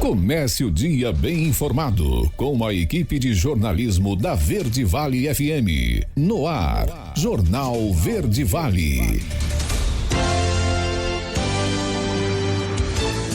Comece o dia bem informado com a equipe de jornalismo da Verde Vale FM. No ar, Jornal Verde Vale.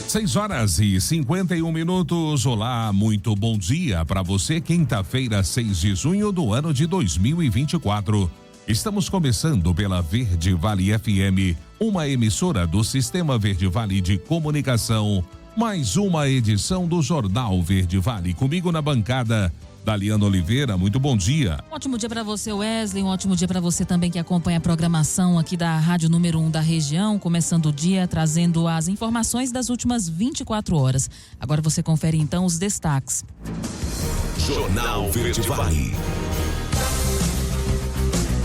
6h51. Olá, muito bom dia para você. Quinta-feira, 6 de junho do ano de 2024. Estamos começando pela Verde Vale FM, uma emissora do Sistema Verde Vale de Comunicação. Mais uma edição do Jornal Verde Vale. Comigo na bancada, Daliana Oliveira, muito bom dia. Um ótimo dia para você, Wesley, um ótimo dia para você também que acompanha a programação aqui da Rádio Número 1 da região, começando o dia trazendo as informações das últimas 24 horas. Agora você confere então os destaques. Jornal Verde Vale.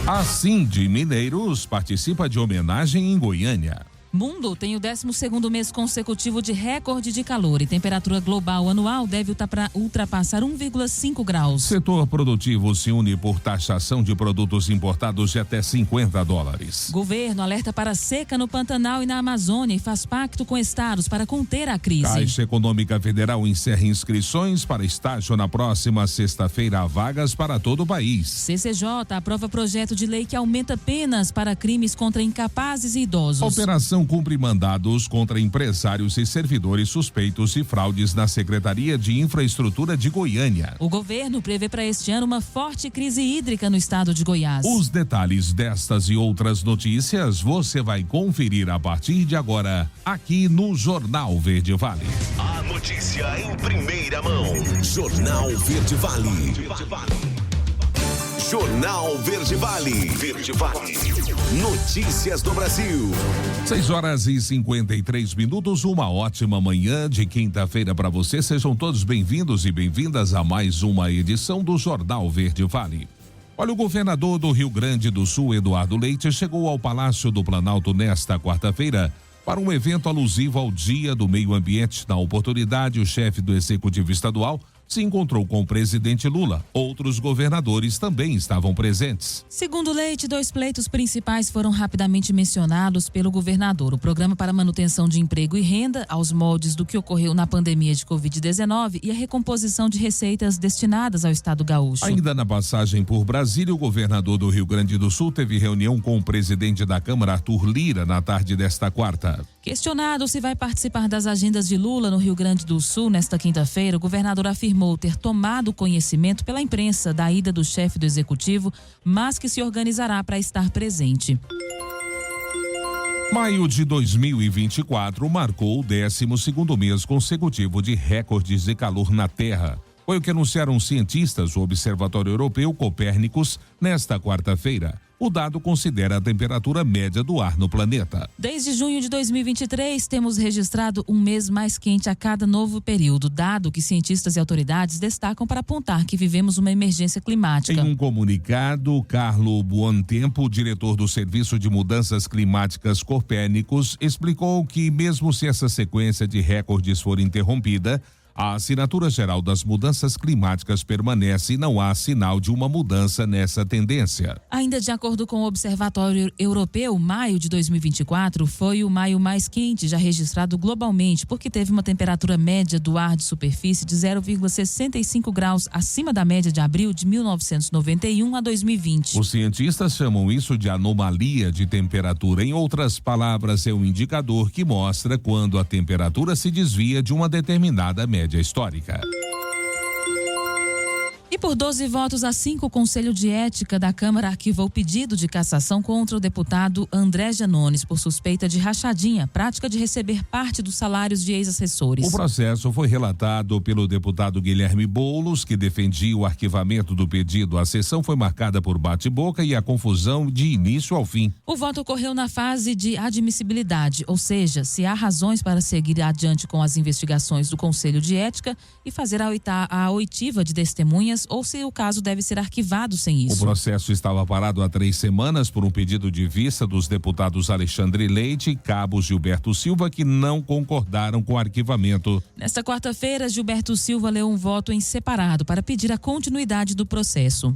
A Cindy Mineiros participa de homenagem em Goiânia. Mundo tem o 12º mês consecutivo de recorde de calor e temperatura global anual deve ultrapassar 1,5 graus. Setor produtivo se une por taxação de produtos importados de até $50. Governo alerta para seca no Pantanal e na Amazônia e faz pacto com estados para conter a crise. Caixa Econômica Federal encerra inscrições para estágio na próxima sexta-feira. Há vagas para todo o país. CCJ aprova projeto de lei que aumenta penas para crimes contra incapazes e idosos. Operação cumpre mandados contra empresários e servidores suspeitos de fraudes na Secretaria de Infraestrutura de Goiânia. O governo prevê para este ano uma forte crise hídrica no estado de Goiás. Os detalhes destas e outras notícias você vai conferir a partir de agora, aqui no Jornal Verde Vale. A notícia em primeira mão. Jornal Verde Vale. Jornal Verde Vale. Verde Vale. Notícias do Brasil. 6h53. Uma ótima manhã de quinta-feira para você. Sejam todos bem-vindos e bem-vindas a mais uma edição do Jornal Verde Vale. Olha, o governador do Rio Grande do Sul, Eduardo Leite, chegou ao Palácio do Planalto nesta quarta-feira para um evento alusivo ao Dia do Meio Ambiente. Na oportunidade, o chefe do Executivo Estadual se encontrou com o presidente Lula. Outros governadores também estavam presentes. Segundo Leite, 2 pleitos principais foram rapidamente mencionados pelo governador: o Programa para Manutenção de Emprego e Renda, aos moldes do que ocorreu na pandemia de Covid-19, e a recomposição de receitas destinadas ao estado gaúcho. Ainda na passagem por Brasília, o governador do Rio Grande do Sul teve reunião com o presidente da Câmara, Arthur Lira, na tarde desta quarta. Questionado se vai participar das agendas de Lula no Rio Grande do Sul nesta quinta-feira, o governador afirmou ter tomado conhecimento pela imprensa da ida do chefe do executivo, mas que se organizará para estar presente. Maio de 2024 marcou o 12º mês consecutivo de recordes de calor na Terra. Foi o que anunciaram cientistas do Observatório Europeu Copérnicos nesta quarta-feira. O dado considera a temperatura média do ar no planeta. Desde junho de 2023, temos registrado um mês mais quente a cada novo período, dado que cientistas e autoridades destacam para apontar que vivemos uma emergência climática. Em um comunicado, Carlo Buontempo, diretor do Serviço de Mudanças Climáticas Copérnicos, explicou que mesmo se essa sequência de recordes for interrompida, a assinatura geral das mudanças climáticas permanece e não há sinal de uma mudança nessa tendência. Ainda de acordo com o Observatório Europeu, maio de 2024 foi o maio mais quente já registrado globalmente, porque teve uma temperatura média do ar de superfície de 0,65 graus acima da média de abril de 1991 a 2020. Os cientistas chamam isso de anomalia de temperatura. Em outras palavras, é um indicador que mostra quando a temperatura se desvia de uma determinada média histórica. E por 12 votos a 5, o Conselho de Ética da Câmara arquivou pedido de cassação contra o deputado André Janones por suspeita de rachadinha, prática de receber parte dos salários de ex-assessores. O processo foi relatado pelo deputado Guilherme Boulos, que defendia o arquivamento do pedido. A sessão foi marcada por bate-boca e a confusão de início ao fim. O voto ocorreu na fase de admissibilidade, ou seja, se há razões para seguir adiante com as investigações do Conselho de Ética e fazer a oitiva de testemunhas, ou se o caso deve ser arquivado sem isso. O processo estava parado há 3 semanas por um pedido de vista dos deputados Alexandre Leite e Cabo Gilberto Silva, que não concordaram com o arquivamento. Nesta quarta-feira, Gilberto Silva leu um voto em separado para pedir a continuidade do processo.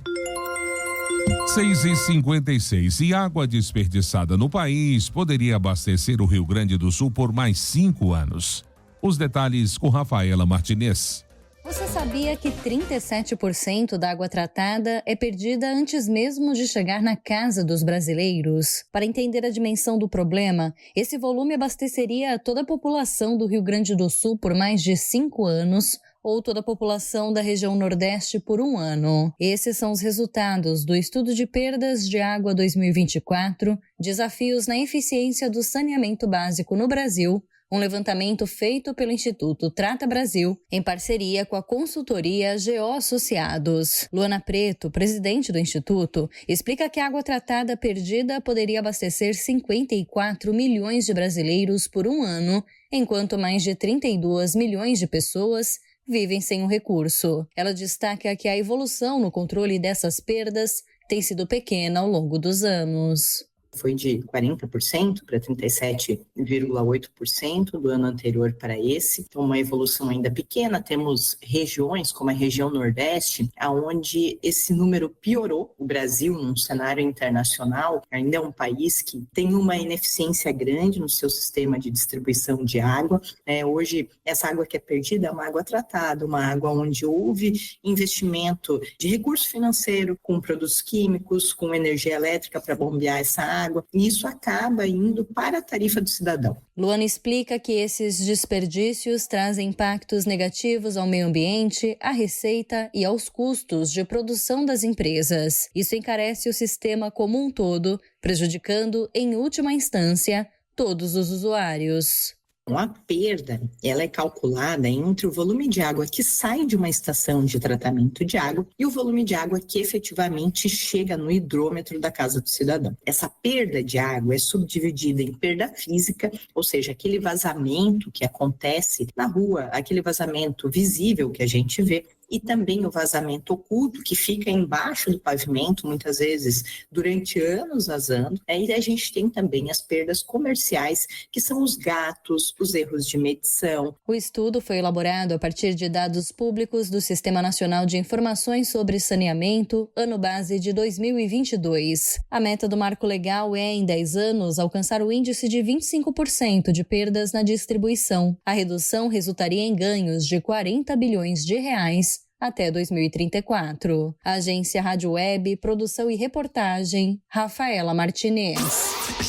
6h56. E água desperdiçada no país poderia abastecer o Rio Grande do Sul por mais 5 anos. Os detalhes com Rafaela Martinez. Você sabia que 37% da água tratada é perdida antes mesmo de chegar na casa dos brasileiros? Para entender a dimensão do problema, esse volume abasteceria toda a população do Rio Grande do Sul por mais de 5 anos, ou toda a população da região Nordeste por 1 ano. Esses são os resultados do Estudo de Perdas de Água 2024, Desafios na Eficiência do Saneamento Básico no Brasil, um levantamento feito pelo Instituto Trata Brasil, em parceria com a consultoria GO Associados. Luana Preto, presidente do Instituto, explica que a água tratada perdida poderia abastecer 54 milhões de brasileiros por 1 ano, enquanto mais de 32 milhões de pessoas vivem sem o recurso. Ela destaca que a evolução no controle dessas perdas tem sido pequena ao longo dos anos. Foi de 40% para 37,8% do ano anterior para esse. Então, uma evolução ainda pequena. Temos regiões, como a região Nordeste, onde esse número piorou. O Brasil, num cenário internacional, ainda é um país que tem uma ineficiência grande no seu sistema de distribuição de água. Hoje, essa água que é perdida é uma água tratada, uma água onde houve investimento de recurso financeiro, com produtos químicos, com energia elétrica para bombear essa água, e isso acaba indo para a tarifa do cidadão. Luana explica que esses desperdícios trazem impactos negativos ao meio ambiente, à receita e aos custos de produção das empresas. Isso encarece o sistema como um todo, prejudicando, em última instância, todos os usuários. A perda, ela é calculada entre o volume de água que sai de uma estação de tratamento de água e o volume de água que efetivamente chega no hidrômetro da casa do cidadão. Essa perda de água é subdividida em perda física, ou seja, aquele vazamento que acontece na rua, aquele vazamento visível que a gente vê, e também o vazamento oculto, que fica embaixo do pavimento, muitas vezes durante anos vazando. E a gente tem também as perdas comerciais, que são os gatos, os erros de medição. O estudo foi elaborado a partir de dados públicos do Sistema Nacional de Informações sobre Saneamento, ano base de 2022. A meta do marco legal é, em 10 anos, alcançar o índice de 25% de perdas na distribuição. A redução resultaria em ganhos de 40 bilhões de reais até 2034. Agência Rádio Web, produção e reportagem, Rafaela Martinez.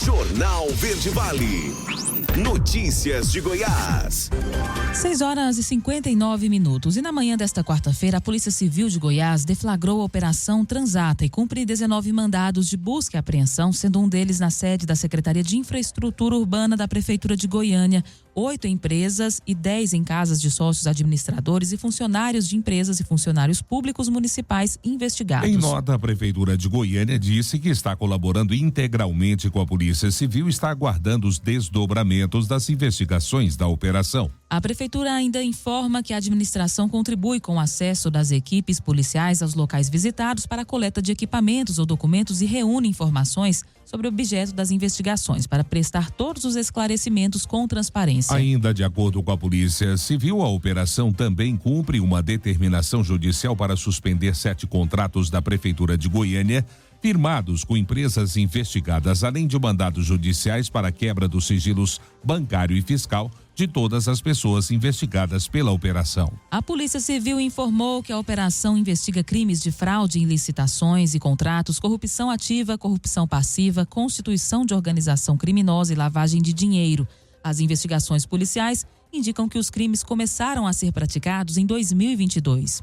Jornal Verde Vale. Notícias de Goiás. 6h59. E na manhã desta quarta-feira, a Polícia Civil de Goiás deflagrou a Operação Transata e cumpre 19 mandados de busca e apreensão, sendo um deles na sede da Secretaria de Infraestrutura Urbana da Prefeitura de Goiânia, 8 empresas e 10 em casas de sócios administradores e funcionários de empresas e funcionários públicos municipais investigados. Em nota, a Prefeitura de Goiânia disse que está colaborando integralmente com a Polícia Civil e está aguardando os desdobramentos das investigações da operação. A Prefeitura ainda informa que a administração contribui com o acesso das equipes policiais aos locais visitados para a coleta de equipamentos ou documentos e reúne informações sobre o objeto das investigações para prestar todos os esclarecimentos com transparência. Ainda de acordo com a Polícia Civil, a operação também cumpre uma determinação judicial para suspender 7 contratos da Prefeitura de Goiânia, firmados com empresas investigadas, além de mandados judiciais para a quebra dos sigilos bancário e fiscal de todas as pessoas investigadas pela operação. A Polícia Civil informou que a operação investiga crimes de fraude em licitações e contratos, corrupção ativa, corrupção passiva, constituição de organização criminosa e lavagem de dinheiro. As investigações policiais indicam que os crimes começaram a ser praticados em 2022.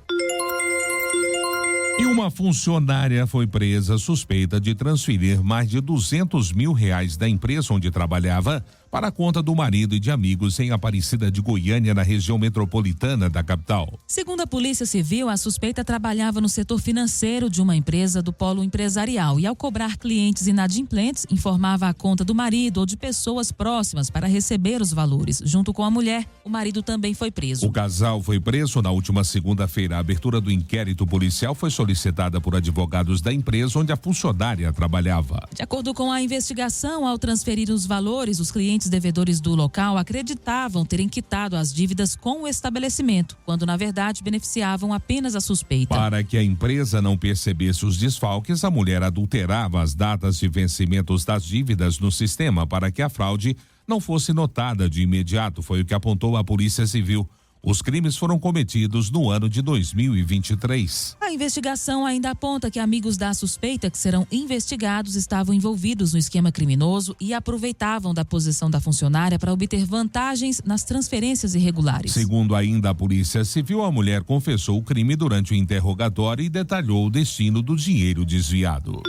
E uma funcionária foi presa suspeita de transferir mais de R$200 mil da empresa onde trabalhava para a conta do marido e de amigos em Aparecida de Goiânia, na região metropolitana da capital. Segundo a Polícia Civil, a suspeita trabalhava no setor financeiro de uma empresa do polo empresarial e, ao cobrar clientes inadimplentes, informava a conta do marido ou de pessoas próximas para receber os valores. Junto com a mulher, o marido também foi preso. O casal foi preso na última segunda-feira. A abertura do inquérito policial foi solicitada por advogados da empresa onde a funcionária trabalhava. De acordo com a investigação, ao transferir os valores, os clientes clientes devedores do local acreditavam terem quitado as dívidas com o estabelecimento, quando na verdade beneficiavam apenas a suspeita. Para que a empresa não percebesse os desfalques, a mulher adulterava as datas de vencimentos das dívidas no sistema para que a fraude não fosse notada de imediato, foi o que apontou a Polícia Civil. Os crimes foram cometidos no ano de 2023. A investigação ainda aponta que amigos da suspeita que serão investigados estavam envolvidos no esquema criminoso e aproveitavam da posição da funcionária para obter vantagens nas transferências irregulares. Segundo ainda a Polícia Civil, a mulher confessou o crime durante o interrogatório e detalhou o destino do dinheiro desviado.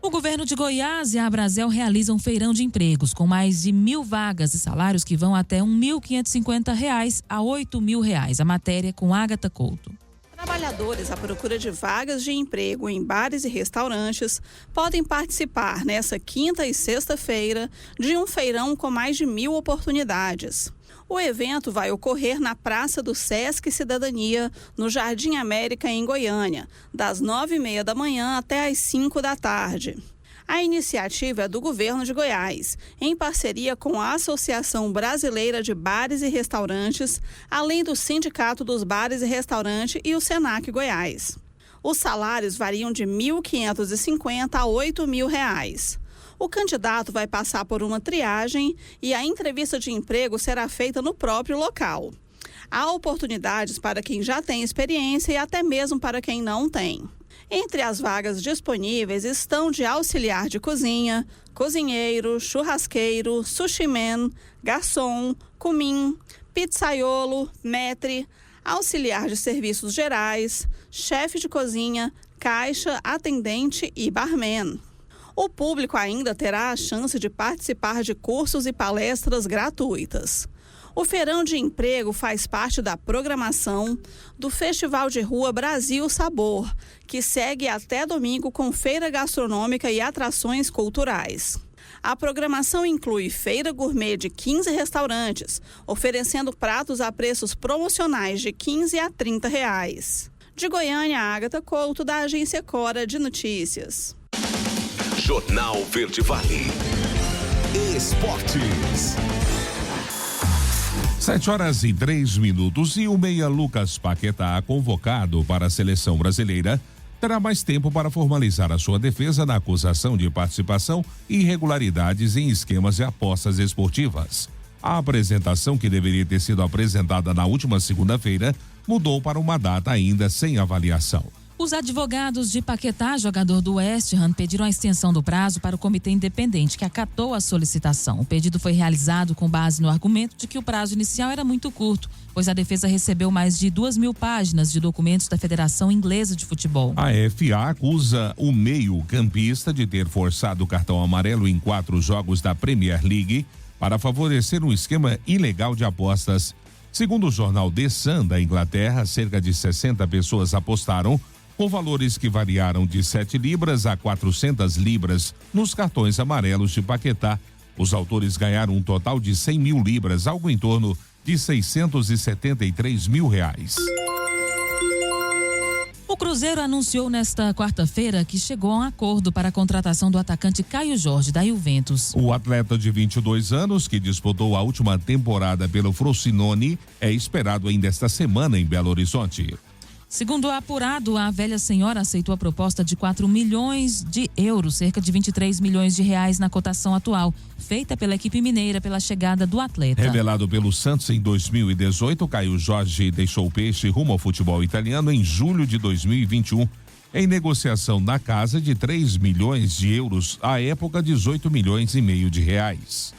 O governo de Goiás e a Abrazel realizam um feirão de empregos com mais de 1.000 vagas e salários que vão até R$ 1.550 a R$ 8.000. A matéria com Ágata Couto. Trabalhadores à procura de vagas de emprego em bares e restaurantes podem participar nessa quinta e sexta-feira de um feirão com mais de 1.000 oportunidades. O evento vai ocorrer na Praça do Sesc Cidadania, no Jardim América, em Goiânia, das 9h30 da manhã até às 5 da tarde. A iniciativa é do governo de Goiás, em parceria com a Associação Brasileira de Bares e Restaurantes, além do Sindicato dos Bares e Restaurantes e o Senac Goiás. Os salários variam de R$ 1.550 a R$ 8.000. O candidato vai passar por uma triagem e a entrevista de emprego será feita no próprio local. Há oportunidades para quem já tem experiência e até mesmo para quem não tem. Entre as vagas disponíveis estão de auxiliar de cozinha, cozinheiro, churrasqueiro, sushi man, garçom, cumim, pizzaiolo, maître, auxiliar de serviços gerais, chefe de cozinha, caixa, atendente e barman. O público ainda terá a chance de participar de cursos e palestras gratuitas. O Feirão de Emprego faz parte da programação do Festival de Rua Brasil Sabor, que segue até domingo com feira gastronômica e atrações culturais. A programação inclui feira gourmet de 15 restaurantes, oferecendo pratos a preços promocionais de R$ 15 a R$ 30. De Goiânia, Ágata Couto, da Agência Cora de Notícias. Jornal Verde Vale. Esportes. 7h03 e o meia Lucas Paquetá, convocado para a seleção brasileira, terá mais tempo para formalizar a sua defesa na acusação de participação e irregularidades em esquemas de apostas esportivas. A apresentação, que deveria ter sido apresentada na última segunda-feira, mudou para uma data ainda sem avaliação. Os advogados de Paquetá, jogador do West Ham, pediram a extensão do prazo para o comitê independente, que acatou a solicitação. O pedido foi realizado com base no argumento de que o prazo inicial era muito curto, pois a defesa recebeu mais de 2.000 páginas de documentos da Federação Inglesa de Futebol. A FA acusa o meio-campista de ter forçado o cartão amarelo em 4 jogos da Premier League para favorecer um esquema ilegal de apostas. Segundo o jornal The Sun da Inglaterra, cerca de 60 pessoas apostaram com valores que variaram de 7 libras a 400 libras nos cartões amarelos de Paquetá. Os autores ganharam um total de 100 mil libras, algo em torno de 673 mil reais. O Cruzeiro anunciou nesta quarta-feira que chegou a um acordo para a contratação do atacante Caio Jorge, da Juventus. O atleta de 22 anos, que disputou a última temporada pelo Frosinone, é esperado ainda esta semana em Belo Horizonte. Segundo o apurado, a velha senhora aceitou a proposta de 4 milhões de euros, cerca de 23 milhões de reais na cotação atual, feita pela equipe mineira pela chegada do atleta. Revelado pelo Santos em 2018, Caio Jorge deixou o Peixe rumo ao futebol italiano em julho de 2021, em negociação na casa de 3 milhões de euros, à época 18 milhões e meio de reais.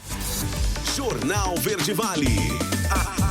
Jornal Verde Vale.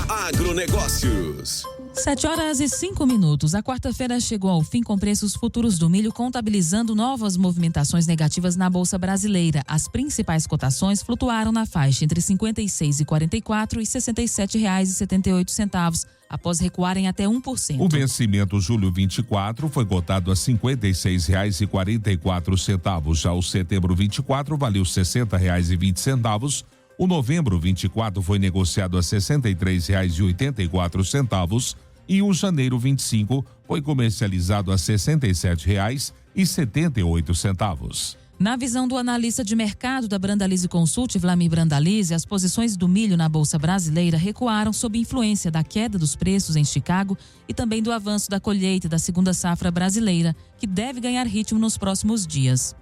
Agronegócios. 7h05. A quarta-feira chegou ao fim com preços futuros do milho contabilizando novas movimentações negativas na Bolsa Brasileira. As principais cotações flutuaram na faixa entre R$ 56,44 e R$ 67,78, após recuarem até 1%. O vencimento julho 24 foi cotado a R$ 56,44. Já o setembro 24 valeu R$ 60,20. O novembro 24 foi negociado a R$ 63,84 e o janeiro 25 foi comercializado a R$ 67,78. Na visão do analista de mercado da Brandalize Consult, Vlamir Brandalize, as posições do milho na Bolsa Brasileira recuaram sob influência da queda dos preços em Chicago e também do avanço da colheita da segunda safra brasileira, que deve ganhar ritmo nos próximos dias.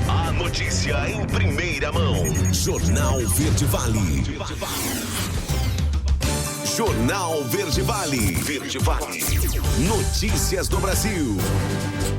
A notícia em primeira mão. Jornal Verde Vale. Jornal Verde Vale. Verde Vale. Notícias do Brasil.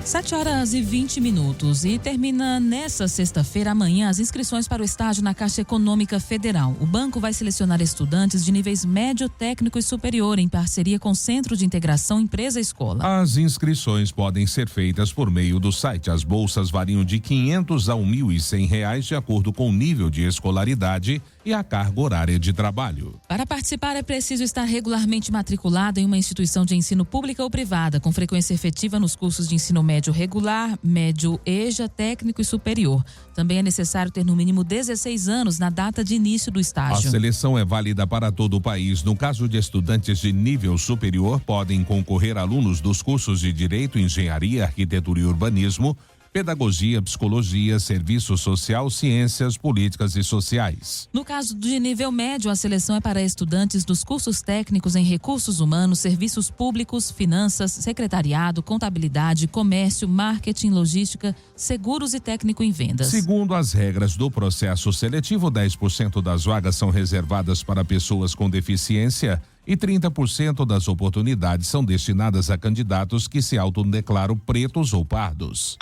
7h20 e termina nessa sexta-feira, amanhã, as inscrições para o estágio na Caixa Econômica Federal. O banco vai selecionar estudantes de níveis médio, técnico e superior em parceria com o Centro de Integração Empresa-Escola. As inscrições podem ser feitas por meio do site. As bolsas variam de R$500 a R$1.100 de acordo com o nível de escolaridade e a carga horária de trabalho. Para participar é preciso estar regularmente matriculado em uma instituição de ensino pública ou privada, com frequência efetiva nos cursos de ensino médio regular, médio EJA, técnico e superior. Também é necessário ter no mínimo 16 anos na data de início do estágio. A seleção é válida para todo o país. No caso de estudantes de nível superior, podem concorrer alunos dos cursos de Direito, Engenharia, Arquitetura e Urbanismo, Pedagogia, Psicologia, Serviço Social, Ciências Políticas e Sociais. No caso de nível médio, a seleção é para estudantes dos cursos técnicos em Recursos Humanos, Serviços Públicos, Finanças, Secretariado, Contabilidade, Comércio, Marketing, Logística, Seguros e Técnico em Vendas. Segundo as regras do processo seletivo, 10% das vagas são reservadas para pessoas com deficiência e 30% das oportunidades são destinadas a candidatos que se autodeclaram pretos ou pardos.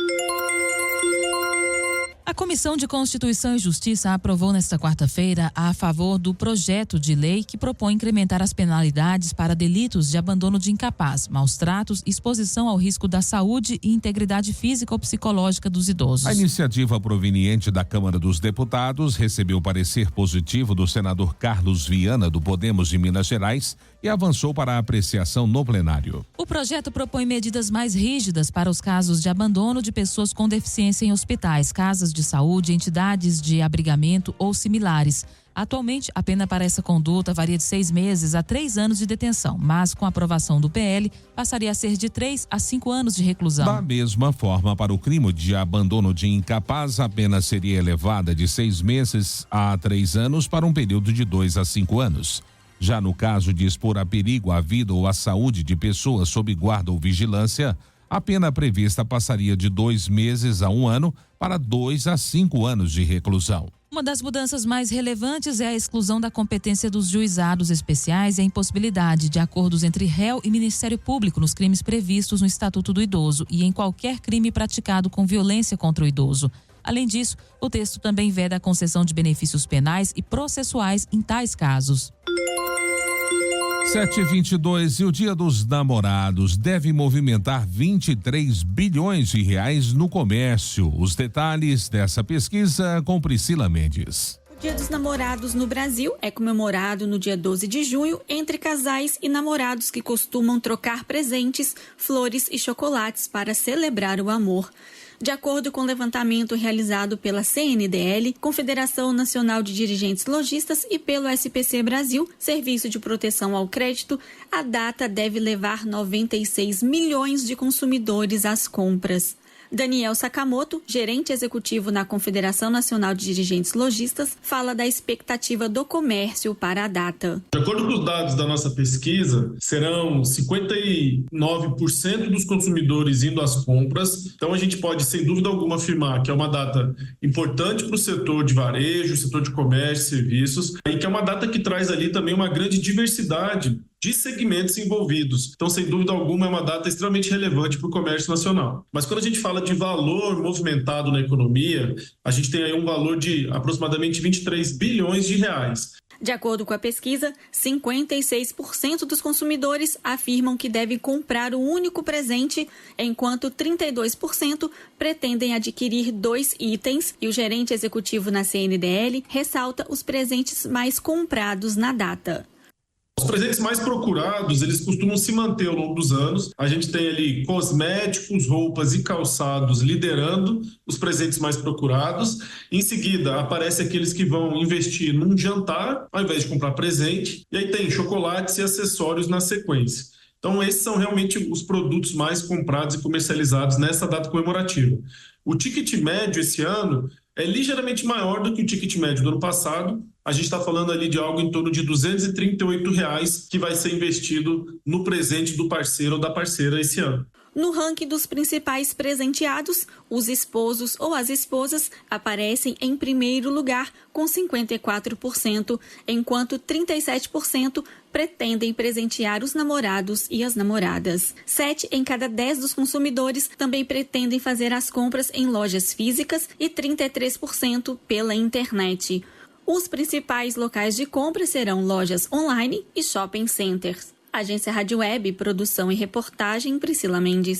A Comissão de Constituição e Justiça aprovou nesta quarta-feira a favor do projeto de lei que propõe incrementar as penalidades para delitos de abandono de incapaz, maus tratos, exposição ao risco da saúde e integridade física ou psicológica dos idosos. A iniciativa proveniente da Câmara dos Deputados recebeu parecer positivo do senador Carlos Viana, do Podemos de Minas Gerais, e avançou para a apreciação no plenário. O projeto propõe medidas mais rígidas para os casos de abandono de pessoas com deficiência em hospitais, casas de saúde, entidades de abrigamento ou similares. Atualmente, a pena para essa conduta varia de 6 meses a 3 anos de detenção, mas com a aprovação do PL, passaria a ser de 3 a 5 anos de reclusão. Da mesma forma, para o crime de abandono de incapaz, a pena seria elevada de 6 meses a 3 anos para um período de 2 a 5 anos. Já no caso de expor a perigo a vida ou a saúde de pessoas sob guarda ou vigilância, a pena prevista passaria de 2 meses a 1 ano para 2 a 5 anos de reclusão. Uma das mudanças mais relevantes é a exclusão da competência dos juizados especiais e a impossibilidade de acordos entre réu e Ministério Público nos crimes previstos no Estatuto do Idoso e em qualquer crime praticado com violência contra o idoso. Além disso, o texto também veda a concessão de benefícios penais e processuais em tais casos. 7h22 e o Dia dos Namorados deve movimentar 23 bilhões de reais no comércio. Os detalhes dessa pesquisa com Priscila Mendes. O Dia dos Namorados no Brasil é comemorado no dia 12 de junho entre casais e namorados que costumam trocar presentes, flores e chocolates para celebrar o amor. De acordo com o levantamento realizado pela CNDL, Confederação Nacional de Dirigentes Lojistas, e pelo SPC Brasil, Serviço de Proteção ao Crédito, a data deve levar 96 milhões de consumidores às compras. Daniel Sakamoto, gerente executivo na Confederação Nacional de Dirigentes Lojistas, fala da expectativa do comércio para a data. De acordo com os dados da nossa pesquisa, serão 59% dos consumidores indo às compras. Então a gente pode, sem dúvida alguma, afirmar que é uma data importante para o setor de varejo, setor de comércio e serviços, e que é uma data que traz ali também uma grande diversidade de segmentos envolvidos. Então, sem dúvida alguma, é uma data extremamente relevante para o comércio nacional. Mas quando a gente fala de valor movimentado na economia, a gente tem aí um valor de aproximadamente 23 bilhões de reais. De acordo com a pesquisa, 56% dos consumidores afirmam que devem comprar um único presente, enquanto 32% pretendem adquirir 2 itens, e o gerente executivo na CNDL ressalta os presentes mais comprados na data. Os presentes mais procurados, eles costumam se manter ao longo dos anos. A gente tem ali cosméticos, roupas e calçados liderando os presentes mais procurados. Em seguida, aparecem aqueles que vão investir num jantar, ao invés de comprar presente. E aí tem chocolates e acessórios na sequência. Então, esses são realmente os produtos mais comprados e comercializados nessa data comemorativa. O ticket médio esse ano é ligeiramente maior do que o ticket médio do ano passado. A gente está falando ali de algo em torno de R$ 238 que vai ser investido no presente do parceiro ou da parceira esse ano. No ranking dos principais presenteados, os esposos ou as esposas aparecem em primeiro lugar com 54%, enquanto 37% pretendem presentear os namorados e as namoradas. 7 em cada 10 dos consumidores também pretendem fazer as compras em lojas físicas e 33% pela internet. Os principais locais de compra serão lojas online e shopping centers. Agência Rádio Web, produção e reportagem, Priscila Mendes.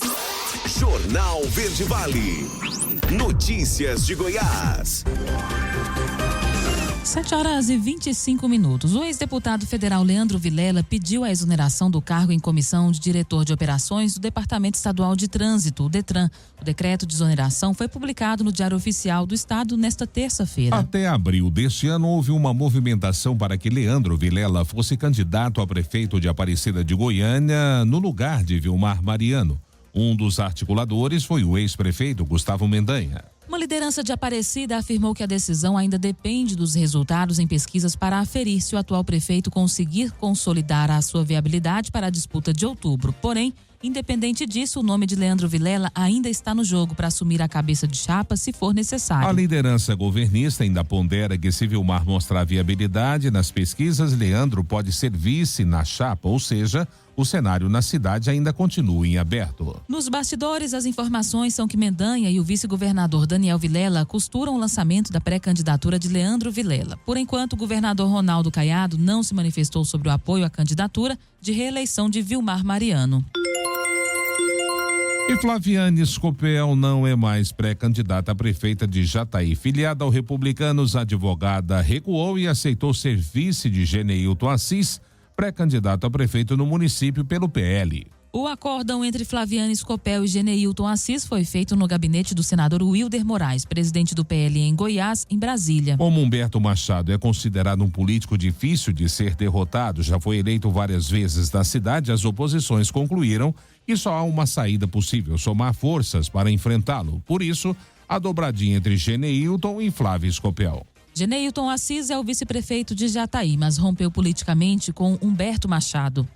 Jornal Verde Vale. Notícias de Goiás. 7h25. O ex-deputado federal Leandro Vilela pediu a exoneração do cargo em comissão de diretor de operações do Departamento Estadual de Trânsito, o DETRAN. O decreto de exoneração foi publicado no Diário Oficial do Estado nesta terça-feira. Até abril deste ano, houve uma movimentação para que Leandro Vilela fosse candidato a prefeito de Aparecida de Goiânia, no lugar de Vilmar Mariano. Um dos articuladores foi o ex-prefeito Gustavo Mendanha. Uma liderança de Aparecida afirmou que a decisão ainda depende dos resultados em pesquisas para aferir se o atual prefeito conseguir consolidar a sua viabilidade para a disputa de outubro. Porém, independente disso, o nome de Leandro Vilela ainda está no jogo para assumir a cabeça de chapa se for necessário. A liderança governista ainda pondera que se Vilmar mostrar viabilidade nas pesquisas, Leandro pode ser vice na chapa, ou seja, o cenário na cidade ainda continua em aberto. Nos bastidores, as informações são que Mendanha e o vice-governador Daniel Vilela costuram o lançamento da pré-candidatura de Leandro Vilela. Por enquanto, o governador Ronaldo Caiado não se manifestou sobre o apoio à candidatura de reeleição de Vilmar Mariano. E Flaviane Scopel não é mais pré-candidata a prefeita de Jataí. Filiada ao Republicanos, a advogada recuou e aceitou ser vice de Geneilton Assis, pré-candidato a prefeito no município pelo PL. O acórdão entre Flaviane Scopel e Geneilton Assis foi feito no gabinete do senador Wilder Moraes, presidente do PL em Goiás, em Brasília. Como Humberto Machado é considerado um político difícil de ser derrotado, já foi eleito várias vezes na cidade, as oposições concluíram que só há uma saída possível, somar forças para enfrentá-lo. Por isso, a dobradinha entre Geneilton e Flávio Scopel. Geneilton Assis é o vice-prefeito de Jataí, mas rompeu politicamente com Humberto Machado.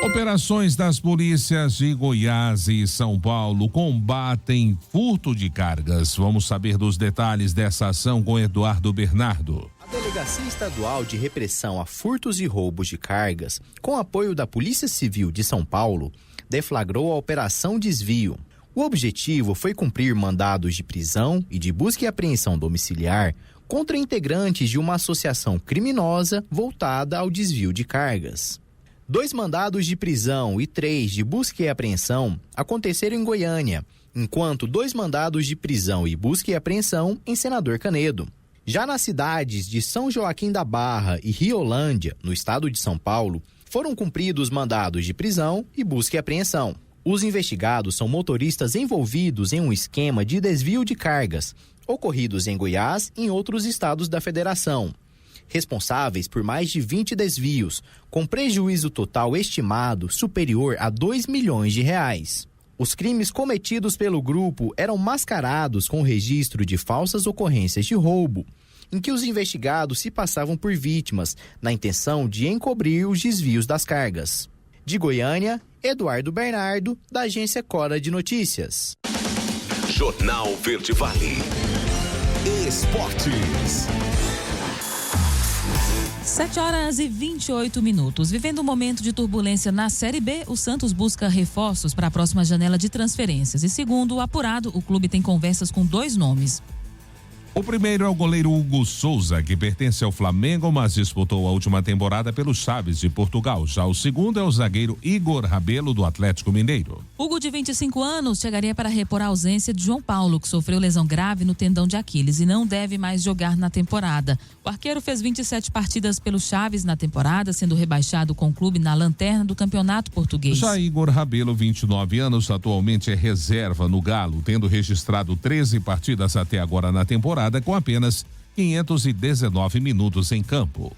Operações das polícias de Goiás e São Paulo combatem furto de cargas. Vamos saber dos detalhes dessa ação com Eduardo Bernardo. A Delegacia Estadual de Repressão a Furtos e Roubos de Cargas, com apoio da Polícia Civil de São Paulo, deflagrou a Operação Desvio. O objetivo foi cumprir mandados de prisão e de busca e apreensão domiciliar contra integrantes de uma associação criminosa voltada ao desvio de cargas. 2 mandados de prisão e 3 de busca e apreensão aconteceram em Goiânia, enquanto 2 mandados de prisão e busca e apreensão em Senador Canedo. Já nas cidades de São Joaquim da Barra e Riolândia, no estado de São Paulo, foram cumpridos mandados de prisão e busca e apreensão. Os investigados são motoristas envolvidos em um esquema de desvio de cargas, ocorridos em Goiás e em outros estados da federação. Responsáveis por mais de 20 desvios, com prejuízo total estimado superior a R$2 milhões. Os crimes cometidos pelo grupo eram mascarados com registro de falsas ocorrências de roubo, em que os investigados se passavam por vítimas, na intenção de encobrir os desvios das cargas. De Goiânia, Eduardo Bernardo, da agência Cora de Notícias. Jornal Verde Vale. Esportes. 7h28. Vivendo um momento de turbulência na Série B, o Santos busca reforços para a próxima janela de transferências. E segundo o apurado, o clube tem conversas com 2 nomes. O primeiro é o goleiro Hugo Souza, que pertence ao Flamengo, mas disputou a última temporada pelo Chaves de Portugal. Já o segundo é o zagueiro Igor Rabelo, do Atlético Mineiro. Hugo, de 25 anos, chegaria para repor a ausência de João Paulo, que sofreu lesão grave no tendão de Aquiles e não deve mais jogar na temporada. O arqueiro fez 27 partidas pelo Chaves na temporada, sendo rebaixado com o clube na lanterna do Campeonato Português. Já Igor Rabelo, 29 anos, atualmente é reserva no Galo, tendo registrado 13 partidas até agora na temporada, com apenas 519 minutos em campo.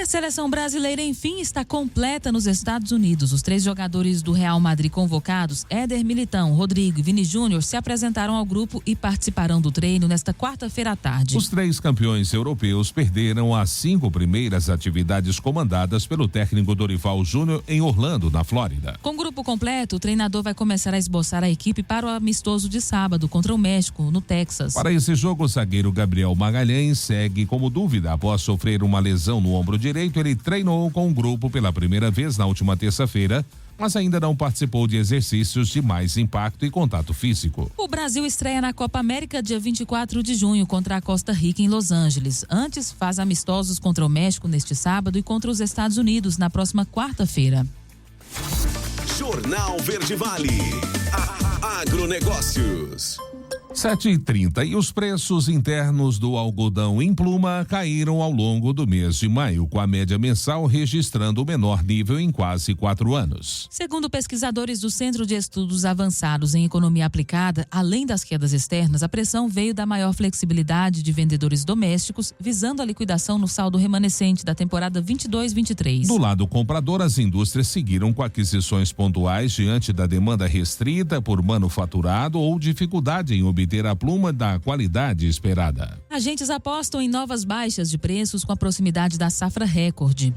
seleção brasileira, enfim, está completa nos Estados Unidos. Os 3 jogadores do Real Madrid convocados, Éder Militão, Rodrigo e Vini Júnior, se apresentaram ao grupo e participarão do treino nesta quarta-feira à tarde. Os 3 campeões europeus perderam as 5 primeiras atividades comandadas pelo técnico Dorival Júnior em Orlando, na Flórida. Com grupo completo, o treinador vai começar a esboçar a equipe para o amistoso de sábado contra o México, no Texas. Para esse jogo, o zagueiro Gabriel Magalhães segue como dúvida após sofrer uma lesão no ombro direito. Ele treinou com o grupo pela primeira vez na última terça-feira, mas ainda não participou de exercícios de mais impacto e contato físico. O Brasil estreia na Copa América dia 24 de junho contra a Costa Rica em Los Angeles. Antes, faz amistosos contra o México neste sábado e contra os Estados Unidos na próxima quarta-feira. Jornal Verde Vale. Agronegócios. 7h30 e os preços internos do algodão em pluma caíram ao longo do mês de maio, com a média mensal registrando o menor nível em quase 4 anos. Segundo pesquisadores do Centro de Estudos Avançados em Economia Aplicada, além das quedas externas, a pressão veio da maior flexibilidade de vendedores domésticos, visando a liquidação no saldo remanescente da temporada 22-23. Do lado comprador, as indústrias seguiram com aquisições pontuais diante da demanda restrita por manufaturado ou dificuldade em obter a pluma da qualidade esperada. Agentes apostam em novas baixas de preços com a proximidade da safra recorde.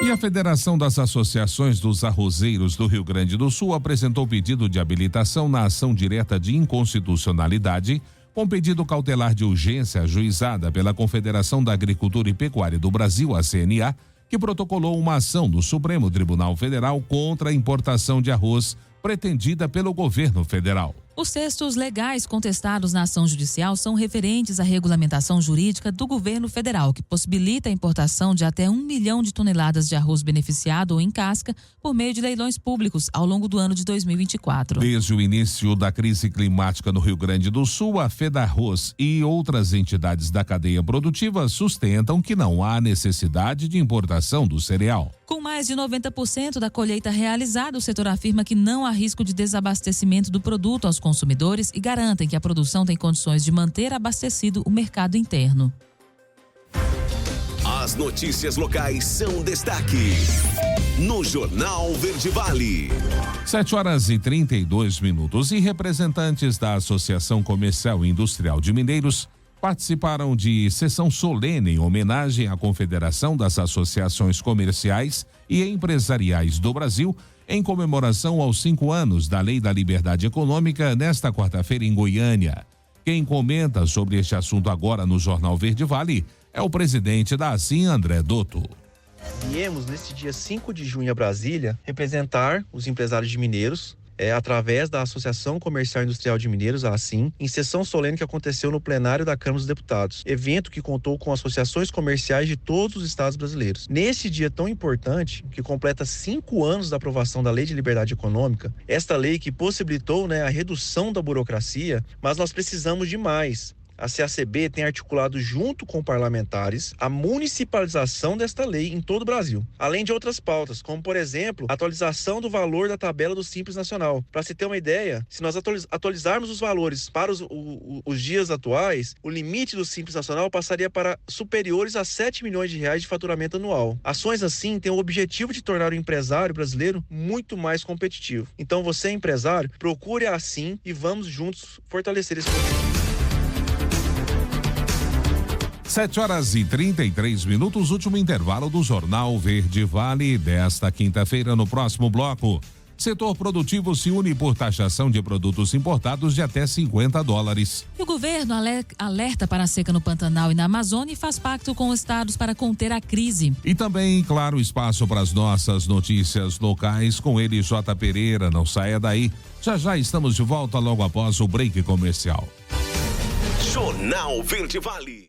E a Federação das Associações dos Arrozeiros do Rio Grande do Sul apresentou pedido de habilitação na ação direta de inconstitucionalidade, com pedido cautelar de urgência ajuizada pela Confederação da Agricultura e Pecuária do Brasil, a CNA, que protocolou uma ação no Supremo Tribunal Federal contra a importação de arroz pretendida pelo governo federal. Os textos legais contestados na ação judicial são referentes à regulamentação jurídica do governo federal, que possibilita a importação de até 1 milhão de toneladas de arroz beneficiado ou em casca por meio de leilões públicos ao longo do ano de 2024. Desde o início da crise climática no Rio Grande do Sul, a Fedarroz e outras entidades da cadeia produtiva sustentam que não há necessidade de importação do cereal. Com mais de 90% da colheita realizada, o setor afirma que não há risco de desabastecimento do produto aos consumidores e garantem que a produção tem condições de manter abastecido o mercado interno. As notícias locais são destaque no Jornal Verde Vale. 7h32 e representantes da Associação Comercial e Industrial de Mineiros participaram de sessão solene em homenagem à Confederação das Associações Comerciais e Empresariais do Brasil, em comemoração aos 5 anos da Lei da Liberdade Econômica, nesta quarta-feira em Goiânia. Quem comenta sobre este assunto agora no Jornal Verde Vale é o presidente da ASIM, André Dotto. Viemos neste dia 5 de junho a Brasília representar os empresários de Mineiros, através da Associação Comercial e Industrial de Mineiros, a ASIM, em sessão solene que aconteceu no plenário da Câmara dos Deputados. Evento que contou com associações comerciais de todos os estados brasileiros. Nesse dia tão importante, que completa 5 anos da aprovação da Lei de Liberdade Econômica, esta lei que possibilitou a redução da burocracia, mas nós precisamos de mais. A CACB tem articulado junto com parlamentares a municipalização desta lei em todo o Brasil, além de outras pautas, como por exemplo, a atualização do valor da tabela do Simples Nacional. Para se ter uma ideia, se nós atualizarmos os valores para os dias atuais, o limite do Simples Nacional passaria para superiores a 7 milhões de reais de faturamento anual. Ações assim têm o objetivo de tornar o empresário brasileiro muito mais competitivo. Então você, empresário, procure a ASIM e vamos juntos fortalecer esse movimento. 7h33, último intervalo do Jornal Verde Vale desta quinta-feira. No próximo bloco, setor produtivo se une por taxação de produtos importados de até $50. E o governo alerta para a seca no Pantanal e na Amazônia e faz pacto com os estados para conter a crise. E também, claro, espaço para as nossas notícias locais com ele, J. Pereira. Não saia daí. Já estamos de volta logo após o break comercial. Jornal Verde Vale.